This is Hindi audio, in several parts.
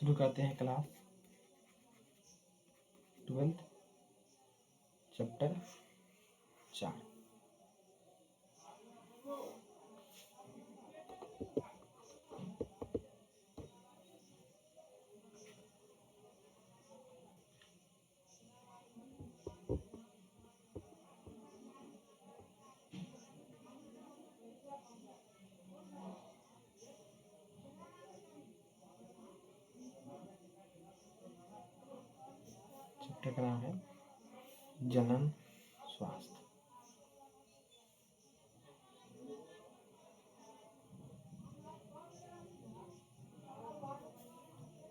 शुरू करते हैं क्लास 12 चैप्टर 4। चैप्टर का नाम है जनन स्वास्थ्य।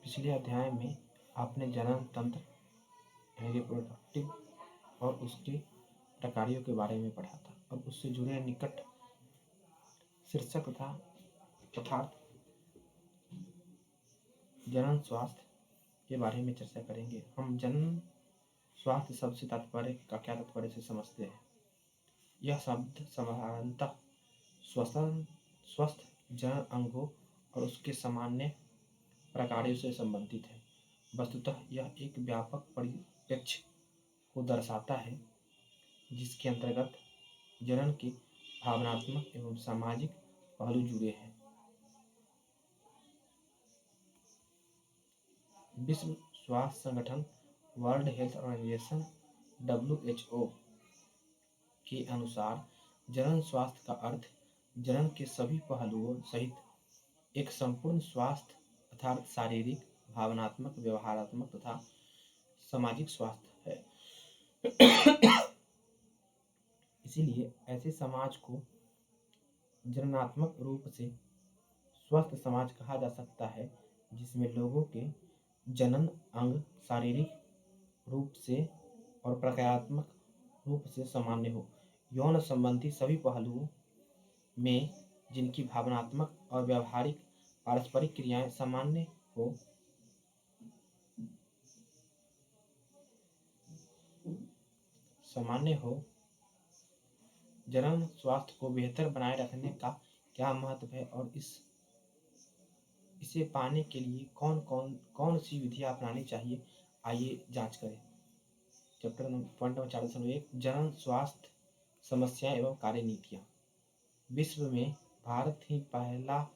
पिछले अध्याय में आपने जनन तंत्र यानी रिप्रोडक्टिव और उसके प्रकारों के बारे में पढ़ा था। अब उससे जुड़े निकट शीर्षक तथार्थ जनन स्वास्थ्य के बारे में चर्चा करेंगे। हम जनन स्वास्थ्य शब्द से तात्पर्य का क्या तात्पर्य से समझते हैं। यह शब्द साधारणतः स्वस्थ जनन अंगों और उसके सामान्य प्रकारों से संबंधित है। वस्तुतः यह एक व्यापक परिप्रेक्ष्य को दर्शाता है जिसके अंतर्गत जनन के भावनात्मक एवं सामाजिक पहलू जुड़े हैं। विश्व स्वास्थ्य संगठन वर्ल्ड हेल्थ ऑर्गेनाइजेशन WHO के अनुसार जनन स्वास्थ्य का अर्थ जनन के सभी पहलुओं सहित एक संपूर्ण स्वास्थ्य अर्थात शारीरिक, भावनात्मक, व्यवहारात्मक तथा सामाजिक स्वास्थ्य है। इसीलिए ऐसे समाज को जननात्मक रूप से स्वस्थ समाज कहा जा सकता है जिसमें लोगों के जनन अंग शारीरिक रूप से और प्रक्रियात्मक रूप से सामान्य हो, यौन संबंधी सभी पहलुओं में जिनकी भावनात्मक और व्यवहारिक पारस्परिक क्रियाएं सामान्य हो। जनन स्वास्थ्य को बेहतर बनाए रखने का क्या महत्व है और इसे पाने के लिए कौन सी विधियां अपनानी चाहिए, आइए जांच करें। चैप्टर पॉइंट नंबर 4.1 जनन स्वास्थ्य समस्याएं एवं कार्य नीतियां। विश्व में भारत ही पहला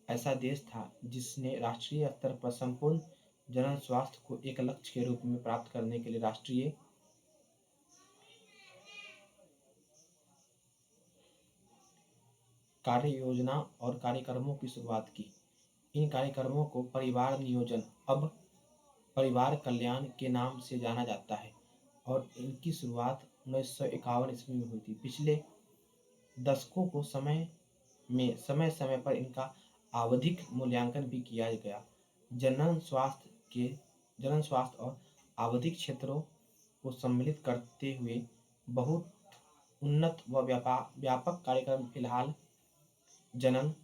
ऐसा देश था जिसने राष्ट्रीय स्तर पर संपूर्ण जनन स्वास्थ्य को एक लक्ष्य के रूप में प्राप्त करने के लिए राष्ट्रीय कार्य योजना और कार्यक्रमों की शुरुआत की। इन कार्यक्रमों को परिवार नियोजन अब परिवार कल्याण के नाम से जाना जाता है और इनकी शुरुआत 1951 ईस्वी में हुई थी। पिछले दशकों को समय समय पर इनका आवधिक मूल्यांकन भी किया गया। जनन स्वास्थ्य और आवधिक क्षेत्रों को सम्मिलित करते हुए बहुत उन्नत व व्यापक कार्यक्रम फिलहाल जनन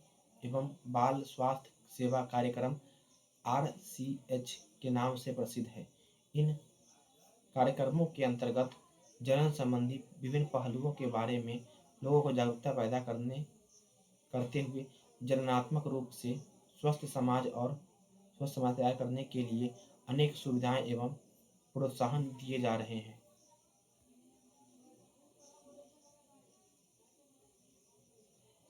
एवं बाल स्वास्थ्य सेवा कार्यक्रम RCH के नाम से प्रसिद्ध है। इन कार्यक्रमों के अंतर्गत जनन संबंधी विभिन्न पहलुओं के बारे में लोगों को जागरूकता पैदा करते हुए जननात्मक रूप से स्वस्थ समाज तैयार करने के लिए अनेक सुविधाएं एवं प्रोत्साहन दिए जा रहे हैं।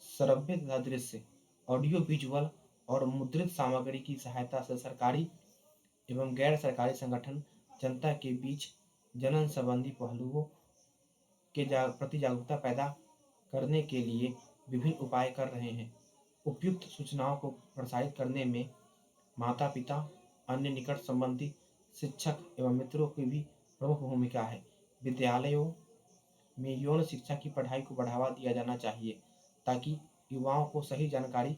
श्रव्य तथा दृश्य ऑडियो विजुअल और मुद्रित सामग्री की सहायता से सरकारी एवं गैर सरकारी संगठन जनता के बीच जनन संबंधी पहलुओं के प्रति जागरूकता पैदा करने के लिए विभिन्न उपाय कर रहे हैं। उपयुक्त सूचनाओं को प्रसारित करने में माता पिता, अन्य निकट संबंधी, शिक्षक एवं मित्रों की भी प्रमुख भूमिका है। विद्यालयों में यौन शिक्षा की पढ़ाई को बढ़ावा दिया जाना चाहिए ताकि युवाओं को सही जानकारी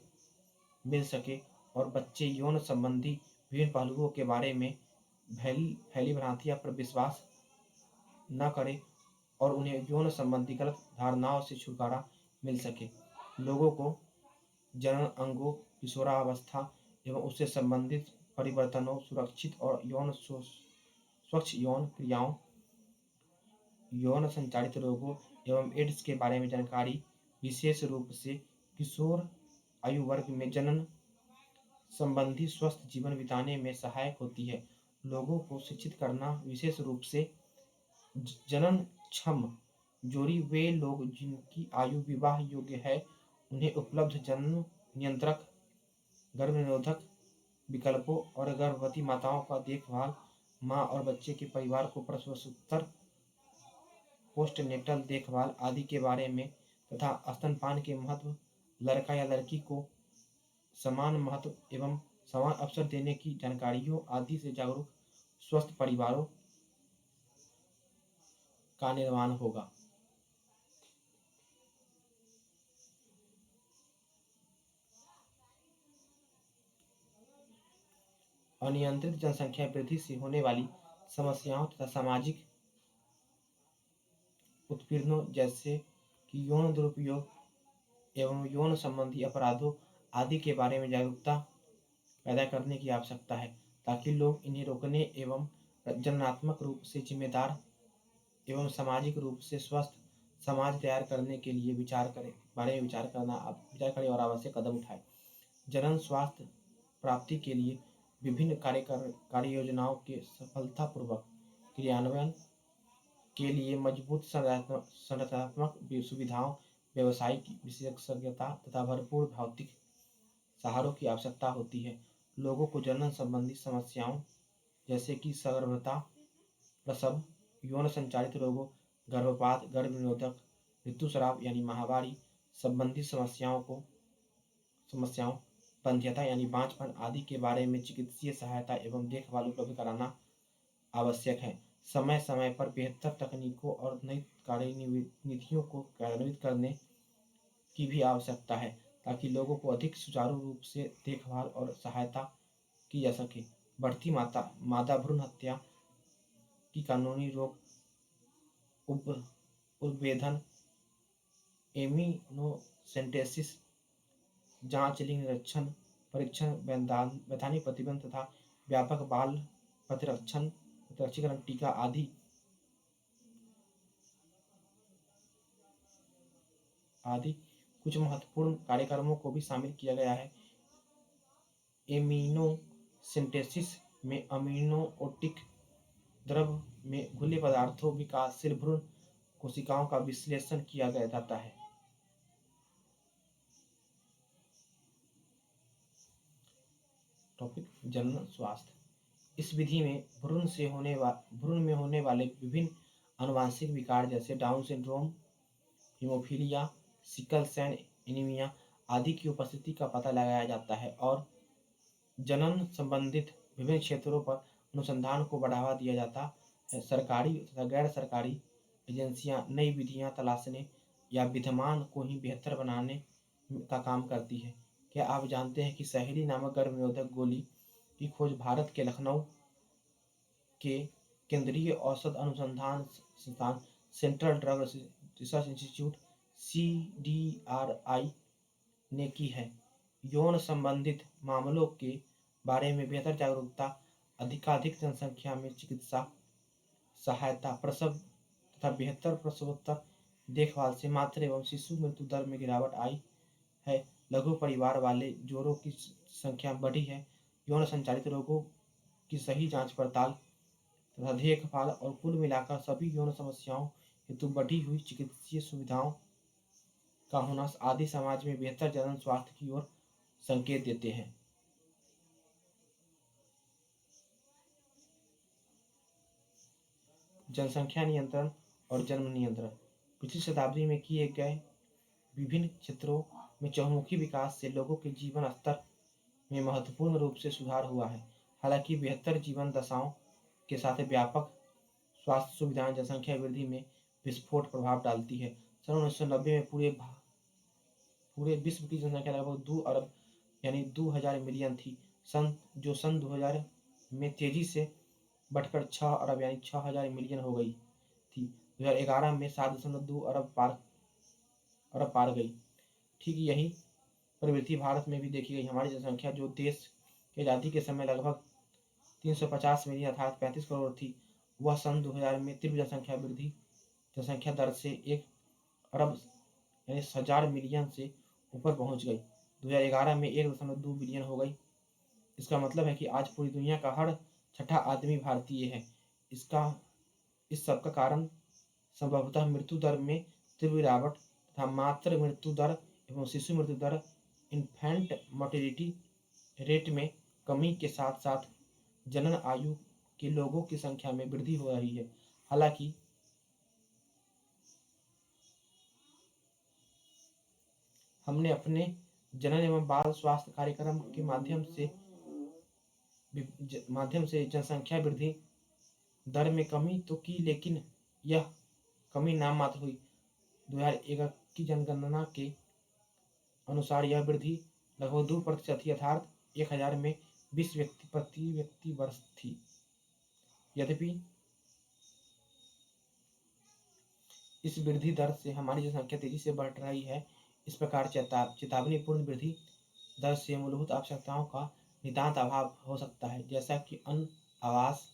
मिल सके और बच्चे यौन संबंधी विभिन्न पहलुओं के बारे में फैली भ्रांतियों पर विश्वास न करें और उन्हें यौन संबंधी गलत धारणाओं से छुटकारा मिल सके। लोगों को जनन अंगों, किशोरावस्था एवं उससे संबंधित परिवर्तनों, सुरक्षित और स्वच्छ यौन क्रियाओं, यौन संचालित रोगों एवं एड्स के बारे में जानकारी, विशेष रूप से किशोर आयु वर्ग में जनन संबंधी स्वस्थ जीवन बिताने में सहायक होती है। लोगों को शिक्षित करना, विशेष रूप से जननक्षम जोड़ी वे लोग जिनकी आयु विवाह योग्य है, उन्हें उपलब्ध जन्म नियंत्रक, गर्भ-निरोधक विकल्पों और गर्भवती माताओं का देखभाल, माँ और बच्चे के परिवार को प्रसवोत्तर पोस्टनेटल देखभाल आदि के बारे में तथा स्तनपान के महत्व, लड़का या लड़की को समान महत्व एवं समान अवसर देने की जानकारियों आदि से जागरूक स्वस्थ परिवारों का निर्माण होगा। अनियंत्रित जनसंख्या वृद्धि से होने वाली समस्याओं तथा सामाजिक उत्पीड़नों जैसे कि यौन दुरुपयोग एवं यौन संबंधी अपराधों आदि के बारे में जागरूकता पैदा करने की आवश्यकता है, ताकि लोग इन्हें रोकने एवं रचनात्मक रूप से जिम्मेदार एवं सामाजिक रूप से स्वस्थ समाज तैयार करने के लिए बारे में विचार करें और आवश्यक कदम उठाएं। जनन स्वास्थ्य प्राप्ति के लिए विभिन्न कार्य योजनाओं के सफलतापूर्वक क्रियान्वयन के लिए मजबूत संरचनात्मक सुविधाओं, व्यावसायिक विशेषज्ञता तथा भरपूर भौतिक सहारों की आवश्यकता होती है। लोगों को जनन संबंधी समस्याओं जैसे कि सगर्भता, प्रसव, यौन संचालित रोगों, गर्भपात, गर्भ-निरोधक, ऋतुस्राव यानी माहवारी संबंधी समस्याओं, वंध्यता यानी बांझपन आदि के बारे में चिकित्सीय सहायता एवं देखभाल उपलब्ध कराना आवश्यक है। समय समय पर बेहतर तकनीकों और नई कार्यनीतियों को कार्यान्वित करने की भी आवश्यकता है, ताकि लोगों को अधिक सुचारू रूप से देखभाल और सहायता की जा सके। बढ़ती मादा भ्रूण हत्या की कानूनी रोक, उद्भेदन, एमिनोसेंटेसिस, जांच, लिंग निरीक्षण, परीक्षण, वैधानिक प्रतिबंध तथा व्यापक बाल प्रतिरक्षीकरण टीका आदि कुछ महत्वपूर्ण कार्यक्रमों को भी शामिल किया गया है। एमिनोसेंटेसिस में अमीनोओटिक द्रव में घुले पदार्थों विकासशील भ्रूण कोशिकाओं का विश्लेषण किया जाता है। टॉपिक जनन स्वास्थ्य। इस विधि में भ्रूण में होने वाले विभिन्न आनुवंशिक विकार जैसे Down syndrome, haemophilia, sickle cell anaemia आदि की उपस्थिति का पता लगाया जाता है और जनन संबंधित विभिन्न क्षेत्रों पर अनुसंधान को बढ़ावा दिया जाता है। सरकारी तथा गैर सरकारी एजेंसियां नई विधियां तलाशने या विद्यमान को ही बेहतर बनाने का काम करती है। क्या आप जानते हैं कि सहेली नामक गर्भ-निरोधक गोली की खोज भारत के लखनऊ के केंद्रीय औषध अनुसंधान संस्थान central drug research institute CDRI ने की है। यौन संबंधित मामलों के बारे में बेहतर जागरूकता, अधिकाधिक जनसंख्या में चिकित्सा सहायता, प्रसव तथा बेहतर प्रसवोत्तर देखभाल से मातृ एवं शिशु मृत्यु दर में गिरावट आई है। लघु परिवार वाले जोड़ों की संख्या बढ़ी है। यौन संचालित रोगों की सही जांच पड़ताल तथा देखभाल और कुल मिलाकर सभी यौन समस्याओं हेतु बढ़ी हुई चिकित्सीय सुविधाओं का होना आदि समाज में बेहतर जनन स्वास्थ्य की ओर संकेत देते हैं। जनसंख्या नियंत्रण और जन्म नियंत्रण। पिछली शताब्दी में किए गए विभिन्न क्षेत्रों में चहुमुखी विकास से लोगों के जीवन स्तर में महत्वपूर्ण रूप से सुधार हुआ है। हालांकि बेहतर जीवन दशाओं के साथ व्यापक स्वास्थ्य सुविधाएं जनसंख्या वृद्धि में विस्फोट प्रभाव डालती है। सन 1990 में पूरे विश्व की जनसंख्या लगभग 2 अरब यानी 2000 मिलियन थी, जो सन 2000 में तेजी से बढ़कर 6 अरब यानी 6000 मिलियन हो गई थी। 2011 में 7.2 अरब पार गई। ठीक यही प्रवृत्ति भारत में भी देखी गई। हमारी जनसंख्या जो देश की आज़ादी के समय लगभग 350 मिलियन अर्थात 35 करोड़ थी, वह सन 2000 में तीव्र जनसंख्या दर से 1 अरब यानी 1000 मिलियन से ऊपर पहुंच गई। 2011 में 1.2 बिलियन हो गई। इसका मतलब है कि आज पूरी दुनिया का हर छठा आदमी भारतीय है। इस सब का कारण संभवतः मृत्यु दर में तीव्र गिरावट तथा मातृ मृत्यु दर एवं शिशु मृत्यु दर इन्फेंट मोर्टेलिटी रेट में कमी के साथ साथ जनन आयु के लोगों की संख्या में वृद्धि हो रही है। हालांकि हमने अपने जनन एवं बाल स्वास्थ्य कार्यक्रम के माध्यम से जनसंख्या वृद्धि दर में कमी तो की, लेकिन यह कमी नाम मात्र हुई। 2001 की जनगणना के अनुसार यह वृद्धि लगभग 2% थी, अर्थात 1000 में 20 व्यक्ति प्रति व्यक्ति वर्ष थी। यद्यपि इस वृद्धि दर से हमारी जनसंख्या तेजी से बढ़ रही है। इस प्रकार चेतावनीपूर्ण वृद्धि दर से मूलभूत आवश्यकताओं का नितांत अभाव हो सकता है, जैसा कि अन्न, आवास,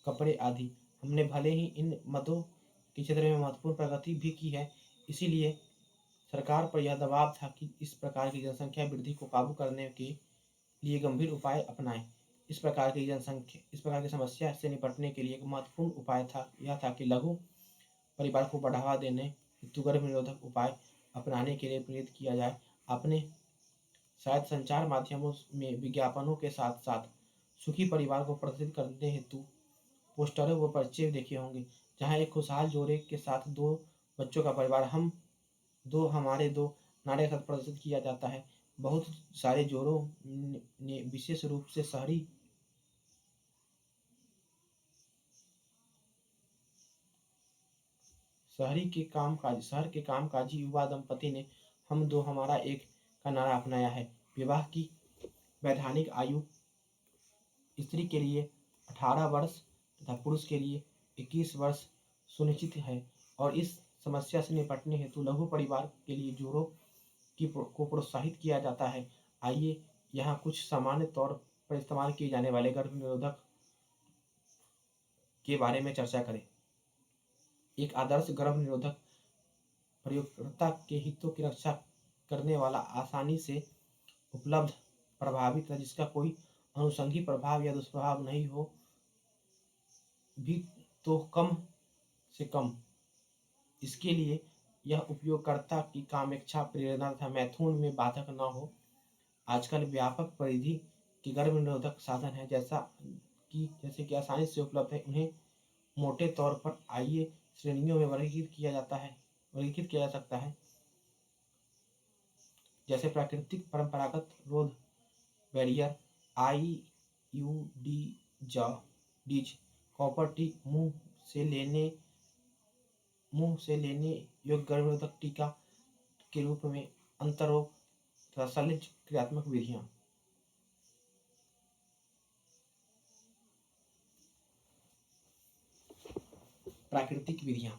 कपड़े आदि। हमने भले ही इन मदों के क्षेत्र में महत्वपूर्ण प्रगति भी की है, इसीलिए सरकार पर यह दबाव था कि इस प्रकार की जनसंख्या वृद्धि को काबू करने के लिए गंभीर उपाय अपनाएं। इस प्रकार की समस्या से निपटने के लिए एक महत्वपूर्ण उपाय यह था कि लघु परिवार को बढ़ावा देने हेतु गर्भ निरोधक उपाय अपनाने के लिए प्रेरित किया जाए। आपने शायद संचार माध्यमों में विज्ञापनों के साथ साथ सुखी परिवार को प्रदर्शित करने हेतु पोस्टरों व पर्चे देखे होंगे, जहां एक खुशहाल जोड़े के साथ 2 बच्चों का परिवार हम दो हमारे दो नारे के साथ प्रदर्शित किया जाता है। बहुत सारे जोड़ों ने विशेष रूप से शहर के कामकाजी युवा दंपति ने हम दो हमारा एक का नारा अपनाया है। विवाह की वैधानिक आयु स्त्री के लिए 18 वर्ष तथा पुरुष के लिए 21 वर्ष सुनिश्चित है और इस समस्या से निपटने हेतु लघु परिवार के लिए जोड़ों को प्रोत्साहित किया जाता है। आइए यहाँ कुछ सामान्य तौर पर इस्तेमाल किए जाने वाले गर्भ निरोधक के बारे में चर्चा करें। एक आदर्श गर्भ निरोधक प्रयोगकर्ता के हितों की रक्षा करने वाला, आसानी से उपलब्ध, प्रभावी तथा जिसका कोई अनुषंगी प्रभाव या दुष्प्रभाव नहीं हो भी तो कम से कम। इसके लिए यह उपयोगकर्ता की कामेच्छा, प्रेरणा तथा मैथुन में बाधक न हो। आजकल व्यापक परिधि के गर्भ निरोधक साधन है, जैसे कि आसानी से उपलब्ध है। उन्हें मोटे तौर पर आइए श्रेणियों में वर्गीकृत किया जा सकता है, जैसे प्राकृतिक परंपरागत रोध बैरियर, IUDs, कॉपर टी, मुंह से लेने योग्य गर्भ निरोधक टीका के रूप में अंतरोग तथा शल्य क्रियात्मक विधियां। प्राकृतिक विधियां,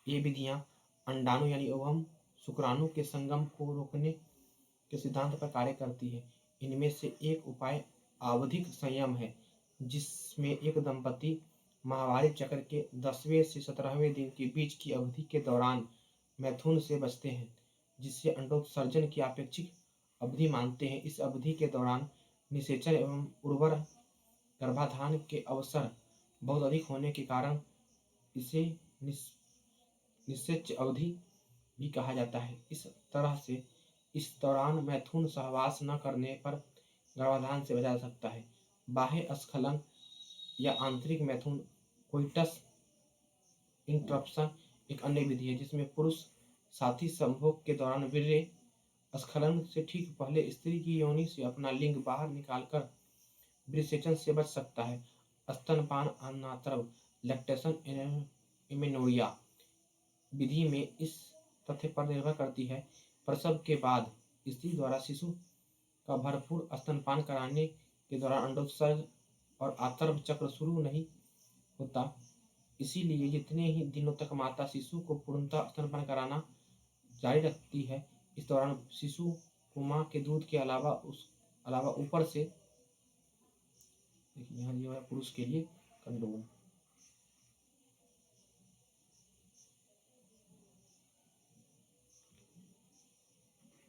ये विधियां अंडाणु यानी ओवम शुक्राणु के संगम को रोकने के सिद्धांत पर कार्य करती है। इनमें से एक उपाय आवधिक संयम है, जिसमें एक दंपति माहवारी चक्र के 10वें से 17वें दिन के बीच की अवधि के दौरान मैथुन से बचते हैं, जिसे अंडोत्सर्जन की अपेक्षित अवधि मानते हैं। इस अवधि के दौरान निषेचन एवं उर्वर गर्भाधान के अवसर बहुत अधिक होने के कारण इसे निषेच अवधि भी कहा जाता है। इस तरह से इस दौरान मैथुन सहवास न करने पर गर्भाधान से बचा जा सकता है। बाह्य स्खलन या आंतरिक मैथुन कोइटस इंटरप्शन एक अन्य विधि है, जिसमें पुरुष साथी संभोग के दौरान वीर्य स्खलन से ठीक पहले स्त्री की योनि से अपना लिंग बाहर निकालकर विसेचन से बच सकता है। स्तनपान अनात्रव लैक्टेशन एमेनोरिया विधि में इस तथ्य पर निर्भर करती है प्रसव के बाद स्त्री द्वारा शिशु का भरपूर स्तनपान कराने के दौरान अंडोत्सर्ग और आतर्व चक्र शुरू नहीं होता। इसीलिए जितने ही दिनों तक माता शिशु को पूर्णतः स्तनपान कराना जारी रखती है, इस दौरान शिशु को माँ के दूध के अलावा ऊपर से देखिए यहाँ जो है पुरुष के लिए कंडोम,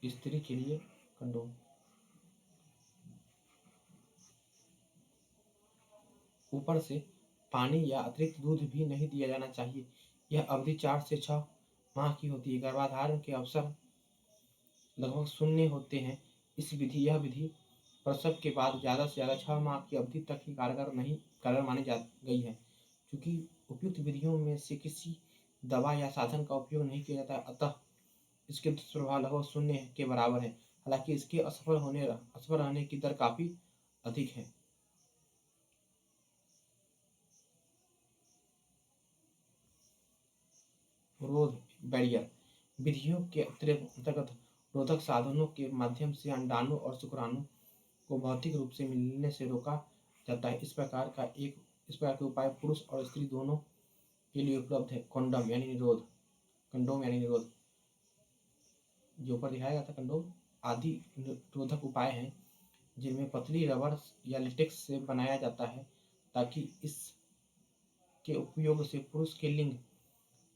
स्त्री के लिए कंडोम। ऊपर से पानी या अतिरिक्त दूध भी नहीं दिया जाना चाहिए। यह अवधि 4 से 6 माह की होती है। गर्भाधारण के अवसर लगभग शून्य होते हैं। यह विधि प्रसव के बाद ज़्यादा से ज़्यादा 6 माह की अवधि तक ही कारगर मानी जा गई है। चूँकि उपयुक्त विधियों में से किसी दवा या साधन का उपयोग नहीं किया जाता, अतः इसके दुष्प्रभाव लगभग शून्य के बराबर है। हालांकि इसके असफल रहने की दर काफ़ी अधिक है। रोध बैरियर विधियों के अंतर्गत रोधक साधनों के माध्यम से अंडाणु और शुक्राणु को भौतिक रूप से मिलने से रोका जाता है। इस प्रकार के उपाय पुरुष और स्त्री दोनों के लिए उपलब्ध है। कंडोम यानी निरोध, जो ऊपर दिखाया गया था, कंडोम आदि निरोधक उपाय हैं जिनमें पतली रबर या लेटेक्स से बनाया जाता है, ताकि इसके उपयोग से पुरुष के लिंग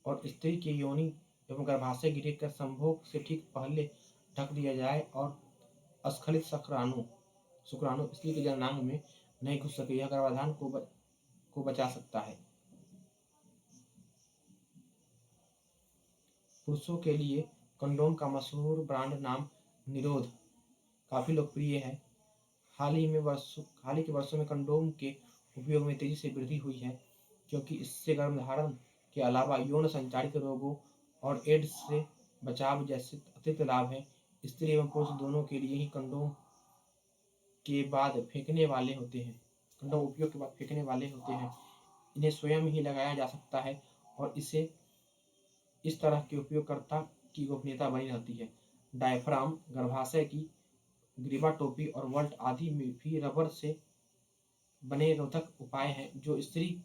और स्त्री के योनि एवं गर्भाशय गृह के संभोग से ठीक पहले ढक दिया जाए और अस्खलित शुक्राणु स्त्री के जननांग में नहीं घुस सके। यह गर्भाधान को बचा सकता है। पुरुषों के लिए कंडोम का मशहूर ब्रांड नाम निरोध काफ़ी लोकप्रिय है। हाल ही के वर्षों में कंडोम के उपयोग में तेजी से वृद्धि हुई है, क्योंकि इससे गर्भधारण के अलावा यौन संचारित रोगों और एड्स से बचाव जैसे अतिरिक्त लाभ हैं। स्त्री एवं पुरुष दोनों के लिए ही कंडोम उपयोग के बाद फेंकने वाले होते हैं। इन्हें स्वयं ही लगाया जा सकता है और इसे इस तरह के उपयोगकर्ता की गोपनीयता बनी रहती है। डायफ्राम, गर्भाशय की ग्रीवा टोपी और वॉल्ट आदि में भी रबर से बने रोधक उपाय हैं, जो स्त्री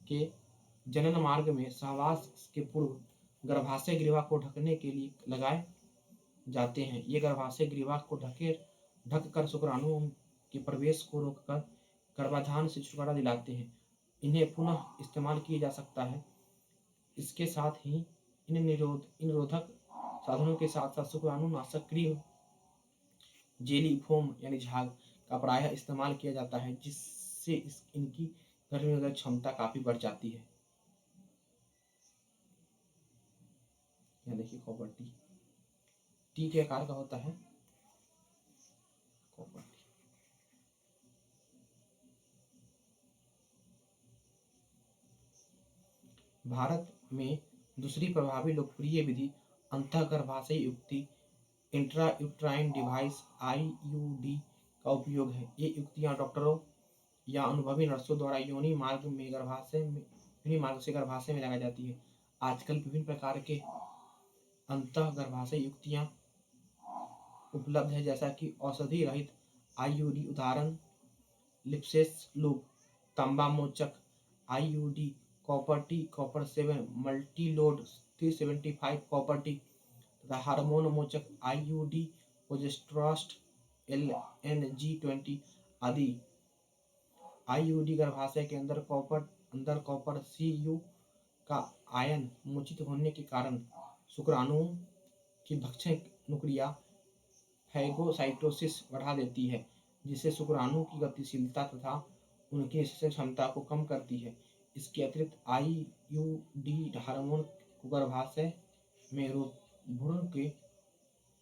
के जनन मार्ग में सहवास के पूर्व गर्भाशय ग्रीवा को ढकने के लिए लगाए जाते हैं। ये गर्भाशय ग्रीवा को ढककर शुक्राणुओं के प्रवेश को रोककर गर्भाधान से छुटकारा दिलाते हैं। इन्हें पुनः इस्तेमाल किया जा सकता है। इसके साथ ही इन निरोधक साधनों के साथ साथ शुक्राणुनाशक क्रीम, जेली, फोम यानी झाग का प्रायः इस्तेमाल किया जाता है, जिससे इनकी गर्भनिरोधक क्षमता काफी बढ़ जाती है। यहाँ देखिए कॉपर टी के आकार का होता है कॉपर टी। भारत में दूसरी प्रभावी लोकप्रिय विधि अंतःगर्भाशय युक्ति इंट्रायूट्राइन डिवाइस IUD का उपयोग है। ये युक्तियां डॉक्टरों या अनुभवी नर्सों द्वारा योनि मार्ग से गर्भाशय में लगाई जाती है। आजकल विभिन्न प्रकार के अंतःगर्भाशय युक्तियां उपलब्ध है, जैसा कि औषधि रहित IUD, उदाहरण लिप्सेस लूप, तांबा मोचक IUD, copper T, copper 7, multi load 375 copper T तथा हार्मोन मोचक IUD, प्रोजेस्टेरोन LNG20 आदि। IUD गर्भाशय के अंदर कॉपर Cu का आयन मोचित होने के कारण शुक्राणुओं की भक्षण नुक्रिया फैगोसाइटोसिस बढ़ा देती है, जिससे शुक्राणु की गतिशीलता तथा उनकी निषेचन क्षमता को कम करती है। इसके अतिरिक्त IUD हार्मोन को गर्भाशय में भ्रूण के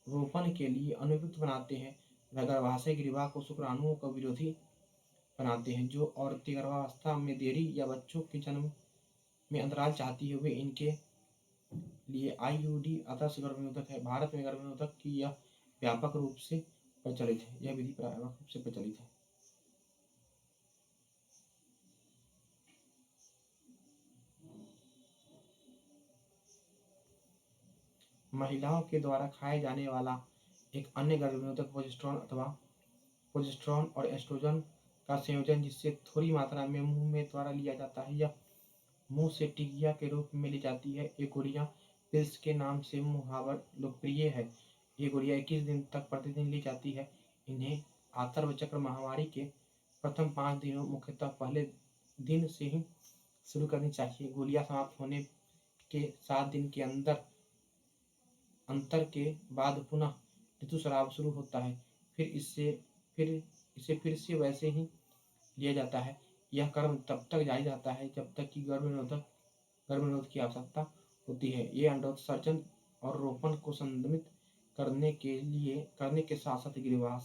रोपण के लिए अनुपयुक्त बनाते हैं तथा गर्भाशय ग्रीवा को शुक्राणुओं का विरोधी बनाते हैं। जो औरतें गर्भावस्था में देरी या बच्चों के जन्म में अंतराल चाहती है, वे इनके लिए IUD आदर्श गर्भनिरोधक है। भारत में गर्भनिरोधक की यह विधि व्यापक रूप से प्रचलित है। महिलाओं के द्वारा खाए जाने वाला एक अन्य गर्भनिरोधक प्रोजेस्टेरोन और एस्ट्रोजन का संयोजन, जिससे थोड़ी मात्रा में मुंह में द्वारा लिया जाता है। यह मुंह से टिकिया के रूप में ली जाती है। ये गोलियां पिल्स के नाम से मुहावर लोकप्रिय है। ये गोलियां 21 दिन तक प्रतिदिन ली जाती है। इन्हें आतर्व चक्र महामारी के प्रथम 5 दिनों, मुख्यतः पहले दिन से ही शुरू करनी चाहिए। गोलियां समाप्त होने के 7 दिन के अंतर के बाद पुनः ऋतुस्राव शुरू होता है, फिर इसे फिर से वैसे ही लिया जाता है। यह क्रम तब तक जारी रहता है जब तक कि गर्भनिरोध की आवश्यकता होती है। ये अंडोत्सर्जन और रोपण को संदमित करने के साथ साथ गिरवा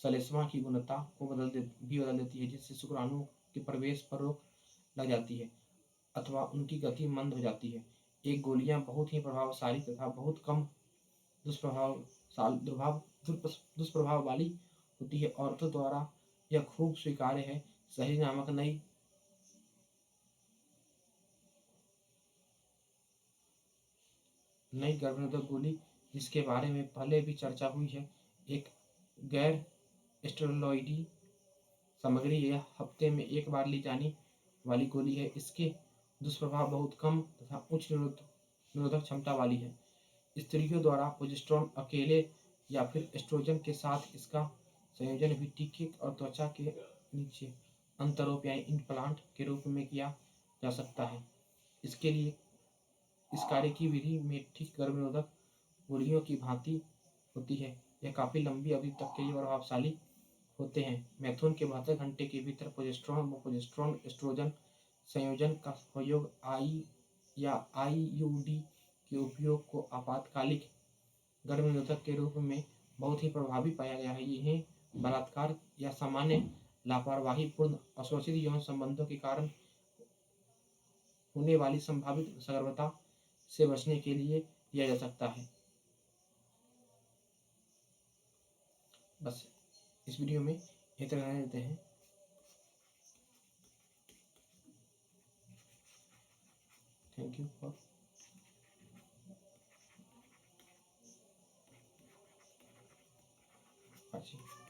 श्लेष्मा की गुणवत्ता को बदल देती है, जिससे शुक्राणु के प्रवेश पर रोक लग जाती है अथवा उनकी गति मंद हो जाती है। ये गोलियां बहुत ही प्रभावशाली तथा बहुत कम दुष्प्रभाव वाली होती है। औरतों द्वारा यह खूब स्वीकार्य है। सही नामक नई गर्भनिरोधक गोली, जिसके बारे में पहले भी चर्चा हुई है, एक गैर स्टेरॉयडी सामग्री यह हफ्ते में एक बार ली जाने वाली गोली है। इसके दुष्प्रभाव बहुत कम तथा उच्च निरोधक क्षमता वाली है। स्त्रियों द्वारा प्रोजेस्टेरॉन अकेले या फिर एस्ट्रोजन के साथ इसका संयोजन भी टीके और त्वचा के नीचे अंतरोप यानी इम्प्लांट के रूप में किया जा सकता है। इसके लिए इस कार्य की विधि में ठीक गर्भनिरोधक गोलियों की भांति होती है। यह काफी लंबी अवधि तक के लिए प्रभावशाली होते हैं। मैथुन के 72 घंटे के भीतर प्रोजेस्टेरॉन एस्ट्रोजन संयोजन का उपयोग आईयूडी के उपयोग को आपातकालिक गर्भनिरोधक के रूप में बहुत ही प्रभावी पाया गया है। इन्हें बलात्कार या सामान्य लापरवाहीपूर्ण असुरक्षित यौन संबंधों के कारण होने वाली संभावित सगर्भता से बचने के लिए किया जा सकता है। बस इस वीडियो में इतना रहने देते हैं। Thank you for watching.